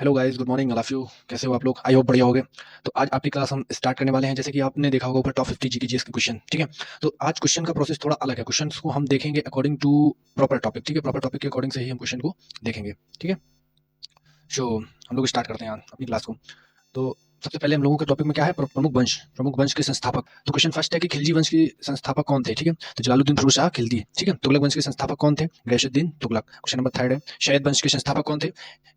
Hello guys, good morning, I love you. कैसे हो आप लोग? आई होप बढ़िया होगे। तो आज आपकी क्लास हम स्टार्ट करने वाले हैं। जैसे कि आपने देखा होगा ऊपर टॉप 50 जीके जीएस के क्वेश्चन, ठीक है। तो आज क्वेश्चन का प्रोसेस थोड़ा अलग है। क्वेश्चंस को हम देखेंगे अकॉर्डिंग टू प्रॉपर टॉपिक, ठीक है। प्रॉपर टॉपिक के अकॉर्डिंग से ही हम क्वेश्चन को देखेंगे, ठीक है। सो हम लोग स्टार्ट करते हैं आज अपनी क्लास को। तो सबसे पहले हम लोगों के टॉपिक में क्या है? प्रमुख वंश के संस्थापक। तो क्वेश्चन फर्स्ट है कि खिलजी वंश के संस्थापक कौन थे, ठीक है। तो जलालुद्दीन फिरोज शाह खिलजी, ठीक है। तुगलक वंश के संस्थापक कौन थे? Ghiyasuddin Tughlaq. Question number third है शैयद वंश के संस्थापक कौन थे?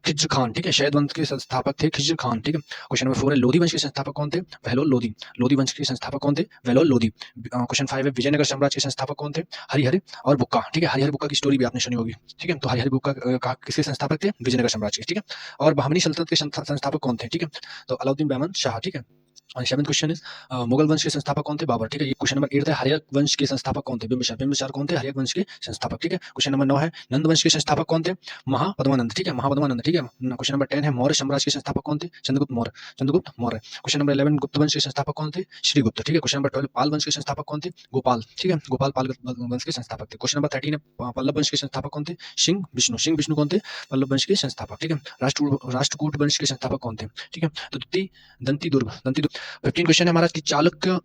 खिज्र खान, ठीक है। शैयद वंश के संस्थापक थे खिज्र खान, ठीक है। क्वेश्चन नंबर फोर है लोधी वंश के संस्थापक कौन थे? बहलोल लोधी। लोधी वंश के संस्थापक कौन थे? बहलोल लोधी। क्वेश्चन फाइव है विजयनगर साम्राज्य के संस्थापक कौन थे? हरिहर और बुक्का, ठीक है। हरिहर बुक्का की स्टोरी भी आपने सुनी होगी, ठीक है। तो हरिहर बुक्का किसके संस्थापक थे? विजयनगर साम्राज्य के, ठीक है। और बहमनी सल्तनत के संस्थापक कौन थे? ठीक है। तो अलाउद्दीन बेहमन शाह, ठीक है। और सेवंथ क्वेश्चन इज मुगल वंश के संस्थापक कौन थे? बाबर, ठीक है। ये क्वेश्चन नंबर 8 है हर्यक वंश के संस्थापक कौन थे? बिंबिसार। बिंबिसार कौन थे? हर्यक वंश के संस्थापक, ठीक है। क्वेश्चन नंबर 9 है नंद वंश के संस्थापक कौन थे? महापद्मानंद, ठीक है। महापद्मानंद, ठीक है। क्वेश्चन नंबर 10 है मौर्य साम्राज्य के संस्थापक कौन थे? चंद्रगुप्त मौर्य। चंद्रगुप्त मौर्य। क्वेश्चन नंबर 11 गुप्त वंश के संस्थापक कौन थे? श्रीगुप्त, ठीक है। क्वेश्चन नंबर 12 पाल वंश के संस्थापक कौन थे? गोपाल, ठीक है। गोपाल पाल वंश के संस्थापक थे। क्वेश्चन नंबर 13 है पल्लव वंश के संस्थापक कौन थे? सिंह विष्णु। सिंह विष्णु कौन थे? पल्लव वंश के संस्थापक, ठीक है। राष्ट्रकूट वंश के संस्थापक कौन थे? ठीक है। तो दंती दुर्ग 15 क्वेश्चन है हमारा कि चालुक्य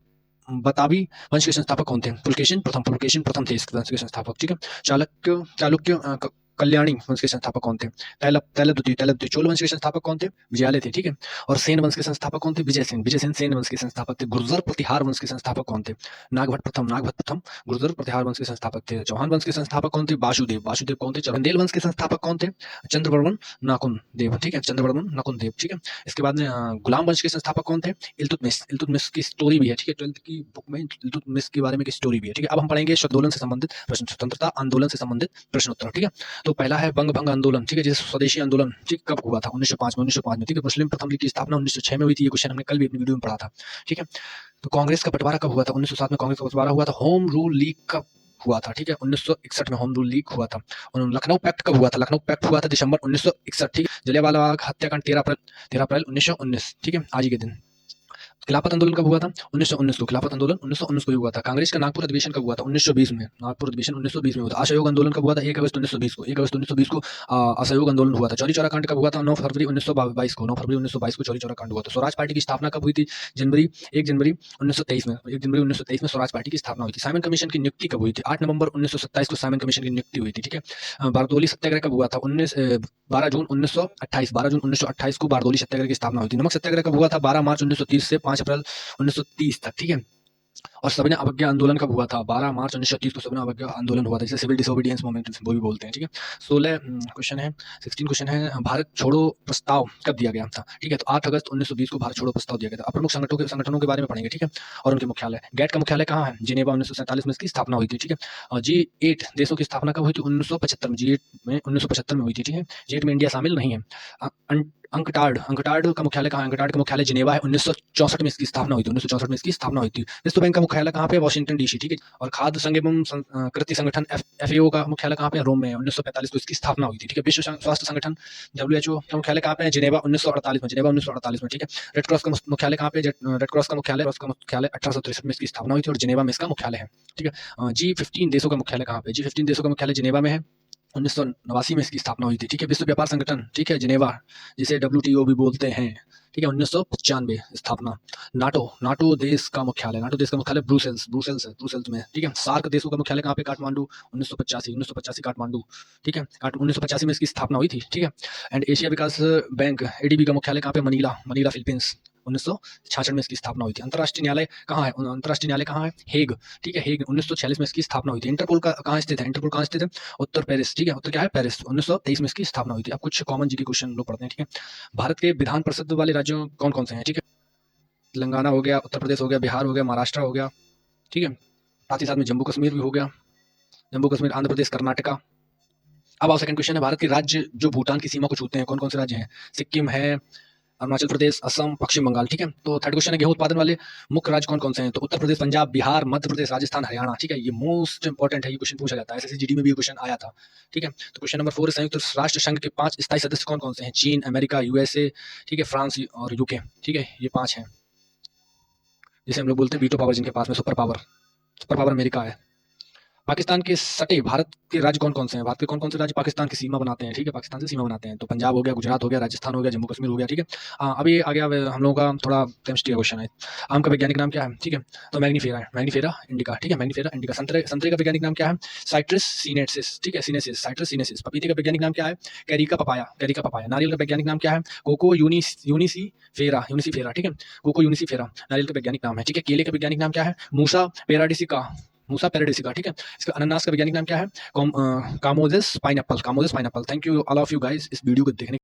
बतावी वंश के संस्थापक कौन थे? पुलकेशिन प्रथम थे इस वंश के संस्थापक, ठीक है। चालुक्य कल्याणी वंश के संस्थापक कौन थे? तैलप द्वितीय चोल वंश के संस्थापक कौन थे? विजयालय थे, ठीक है। और सेन वंश के संस्थापक कौन थे? विजय सेन सेन वंश के संस्थापक थे। गुर्जर प्रतिहार वंश के संस्थापक कौन थे? नागभट्ट प्रथम गुर्जर प्रतिहार वंश के संस्थापक थे। चौहान वंश के संस्थापक कौन थे? वासुदेव कौन थे? चंदेल वंश के संस्थापक कौन थे? चंद्रवर्मन नाकुन देव, ठीक है। चंद्रवर्मन नकुल देव, ठीक है। इसके बाद में गुलाम वंश के संस्थापक कौन थे? इल्तुतमिश की स्टोरी भी है, ठीक है। 12th की बुक में इल्तुतमिश के बारे में की स्टोरी भी है, ठीक है। अब हम पढ़ेंगे आंदोलन से संबंधित प्रश्न, स्वतंत्रता आंदोलन से संबंधित प्रश्न उत्तर, ठीक है। तो पहला है बंग भंग आंदोलन, ठीक है। जैसे स्वदेशी आंदोलन, ठीक, कब हुआ था? 1905 में, ठीक है। मुस्लिम प्रथम लीग की स्थापना 1906 में हुई थी। ये क्वेश्चन हमने कल भी अपनी वीडियो में पढ़ा था, ठीक है। तो कांग्रेस का बंटवारा कब हुआ था? 1907 में कांग्रेस का बंटवारा हुआ था। होम रूल लीग कब हुआ था? ठीक है, 1961 में होम रूल लीग हुआ था। और लखनऊ पैक्ट कब हुआ था? लखनऊ पैक्ट हुआ था दिसंबर 1961, ठीक है। जलियांवाला बाग हत्याकांड 13 अप्रैल 1919, ठीक है, आज ही के दिन। खिलाफत आंदोलन कब हुआ था? 1919 को। खिलाफत आंदोलन 1919 को ही हुआ था। कांग्रेस का नागपुर अधिवेशन कब हुआ था? 1920 में। नागपुर अधिवेशन 1920 में हुआ था। असहयोग आंदोलन कब हुआ था? 1 अगस्त 1920 को। 1 अगस्त 1920 को असहयोग आंदोलन हुआ था। चौरी चौरा कांड कब हुआ था? 9 फरवरी 1922 को। 9 फरवरी 1922 को चौरी चौरा कांड हुआ था। स्वराज पार्टी की स्थापना कब हुई थी? 1 जनवरी 1923 में। 1 जनवरी 1923 में स्वराज पार्टी की स्थापना हुई थी। साइमन कमीशन की नियुक्ति कब हुई थी? 8 नवंबर 1927 को साइमन कमीशन की नियुक्ति हुई थी, ठीक है। बारदोली सत्याग्रह कब हुआ था? 12 जून 1928 को बारदोली सत्याग्रह की स्थापना हुई थी। नमक सत्याग्रह कब हुआ था? 12 मार्च 1930 से 5 अप्रैल 1930 तक, ठीक है। और सविनय अवज्ञा आंदोलन कब हुआ था? 12 मार्च 1930 को सविनय अवज्ञा आंदोलन हुआ था, जिसे सिविल डिसोबीडियंस मूवमेंट वो भी बोलते हैं, ठीक है। 16 क्वेश्चन है भारत छोड़ो प्रस्ताव कब दिया गया था? ठीक है, तो 8 अगस्त 1920 को भारत छोड़ो प्रस्ताव दिया गया था। प्रमुख संगठनों के बारे में पढ़ेंगे, ठीक है। और उनके मुख्यालय। गैट का मुख्यालय कहाँ है? जिनेवा 1947 में इसकी स्थापना हुई थी, ठीक है। और G8 देशों की स्थापना कब हुई थी? 1975 में। G8 में 1975 में हुई थी, ठीक है। G8 में इंडिया शामिल नहीं है। अंकटाड का मुख्यालय कहाँ है? अंकटाड का मुख्यालय जिनेवा है। 1964 में इसकी स्थापना हुई थी। 1964 में इसकी स्थापना हुई थी। विश्व बैंक का मुख्यालय कहाँ पे? वॉशिंगटन डीसी, ठीक है। और खाद्य संघ एवं कृषि संगठन FAO का मुख्यालय कहाँ पे? रोम में। 1945 को इसकी स्थापना हुई थी, ठीक है। विश्व स्वास्थ्य संगठन WHO का मुख्यालय कहाँ पे है? जिनेवा 1948 में, ठीक है। रेड क्रॉस का मुख्यालय कहाँ पे? रेड क्रॉस का मुख्यालय 1863 में इसकी स्थापना हुई थी और जिनेवा में इसका मुख्यालय है, ठीक है। G15 देशों का मुख्यालय कहाँ पे? G15 देशों का मुख्यालय जिनेवा में है। 1989 में इसकी स्थापना हुई थी, ठीक है। विश्व व्यापार संगठन, ठीक है, जिनेवा, जिसे WTO भी बोलते हैं, ठीक है। 1995 स्थापना। नाटो देश का मुख्यालय ब्रुसेल्स में, ठीक है। सार्क देशों का मुख्यालय कहाँ पे? काठमांडू। 1985 काठमांडू, ठीक है। 1985 में इसकी स्थापना हुई थी, ठीक है। And Asia Vikas bank ADB का मुख्यालय कहाँ पे? Manila Philippines. 1966 में इसकी स्थापना हुई थी। अंतर्राष्ट्रीय न्यायालय कहाँ है? हेग, ठीक है। हेग 1946 में इसकी स्थापना हुई थी। इंटरपोल का कहाँ स्थित है? उत्तर पेरिस, ठीक है। उत्तर क्या है? पेरिस। 1923 में इसकी स्थापना हुई थी। अब कुछ कॉमन जीके क्वेश्चन लोग पढ़ते हैं, ठीक है। भारत के विधान परिषद वाले राज्यों कौन कौन से हैं? ठीक है, तेलंगाना हो गया, उत्तर प्रदेश हो गया, बिहार हो गया, महाराष्ट्र हो गया, ठीक है। साथ ही साथ में जम्मू कश्मीर भी हो गया। जम्मू कश्मीर, आंध्र प्रदेश, कर्नाटका। अब आओ सेकंड क्वेश्चन है भारत के राज्य जो भूटान की सीमा को छूते हैं, कौन कौन से राज्य हैं? सिक्किम है, अरुणाचल प्रदेश, असम, पश्चिम बंगाल, ठीक है। तो थर्ड क्वेश्चन है गेहूं उत्पादन वाले मुख्य राज्य कौन कौन से हैं? तो उत्तर प्रदेश, पंजाब, बिहार, मध्य प्रदेश, राजस्थान, हरियाणा, ठीक है। ये मोस्ट इंपॉर्टेंट है, ये क्वेश्चन पूछा जाता है, SSC GD में भी ये क्वेश्चन आया था, ठीक है। तो क्वेश्चन नंबर 4, संयुक्त राष्ट्र संघ के 5 स्थायी सदस्य कौन कौन से हैं? चीन, अमेरिका, USA, ठीक है, फ्रांस और UK, ठीक है। ये 5 हैं, जिसे हम लोग बोलते हैं वीटो पावर, जिनके पास में सुपर पावर अमेरिका है। पाकिस्तान के सटे भारत के राज्य कौन कौन से हैं? भारत के कौन कौन से राज्य पाकिस्तान की सीमा बनाते हैं? ठीक है, पाकिस्तान से सीमा बनाते हैं। तो पंजाब हो गया, गुजरात हो गया, राजस्थान हो गया, जम्मू कश्मीर हो गया। ठीक है, अभी आ गया हम लोगों का थोड़ा केमिस्ट्री का क्वेश्चन है। आम का वैज्ञानिक नाम क्या है? ठीक है, तो मैग्नीफेरा है, मैग्नीफेरा इंडिका। ठीक है, मैग्नीफेरा इंडिका। संतरे संतरे का वैज्ञानिक नाम क्या है? Citrus sinensis. ठीक है, सीनेंसिस, साइट्रस सीनेंसिस। पपीते का वैज्ञानिक नाम क्या है? Carica papaya, Carica papaya. नारियल का वैज्ञानिक नाम क्या है? कोको यूनिसीफेरा, यूनिसीफेरा। ठीक है, कोको यूनिसीफेरा नारियल का वैज्ञानिक नाम है। ठीक है, केले का वैज्ञानिक नाम क्या है? मूसा पेराडिसिका, मूसा पेराडिसिका। ठीक है, इसका अनानास का वैज्ञानिक नाम क्या है? कामोजेस पाइनएप्पल, कामोजेस pineapple. Thank you all of you guys इस वीडियो को देखने